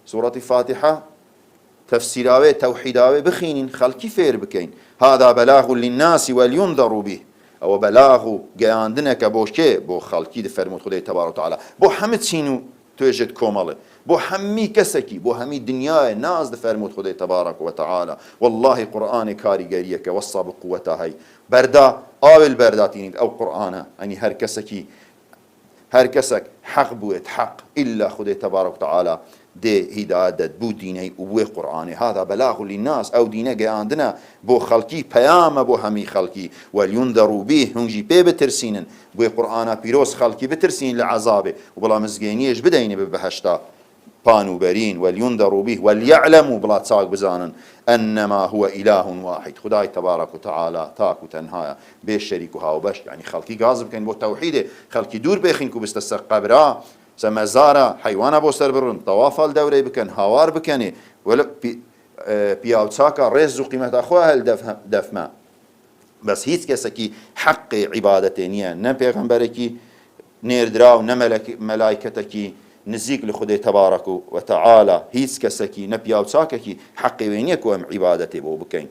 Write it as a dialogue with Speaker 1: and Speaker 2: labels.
Speaker 1: سورة فاتحة تفسيراوي توحيداوي بخينين خلقي فير بكين هذا بلاغ للناس ولينذروا به أو بلاغ جاندنك بوشي بو خلقي دفرموت خدي تبارك وتعالى بو حمد سينو توجد كومالة بو همي كسكي بو همي دنيا ناس دفرموت خدي تبارك وتعالى والله قرآن كاري جريك وصى بقوتها هي بردا أو البرداتين أو قرآن يعني هر كسك حق بويت حق إلا خدي تبارك وتعالى دي هداية بو ديني وبو قرآني هذا بلاغ للناس أو ديني عندنا بو خلقي بيام بو همي خلقي ولينذروا به هنجي بي بترسين بو قرآن بيروس خلقي بترسين لعذابه وبلا مزقينيش بديني ببهشتا بانو برين ولينذروا به وليعلموا بلا تساق بزانا أنما هو إله واحد خداي تبارك وتعالى تاكو تنهايا بيش شريكها وبش يعني خلقي غازب كان بو توحيده خلقي دور بيخينكو بستسق قبرا سمزارا حيوانا بو سر برون طوافال دوري بكن هاوار بكني ولا بياوتساكا رز قيمة أخوها الدفما بس هيت كسكي حق عبادتينيا نم پیغمبركي نيردراو نم ملائكتكي نزيك لخدي تبارك وتعالى هيت كسكي نبياوتساككي حق وينيك وام عبادتي بو بكين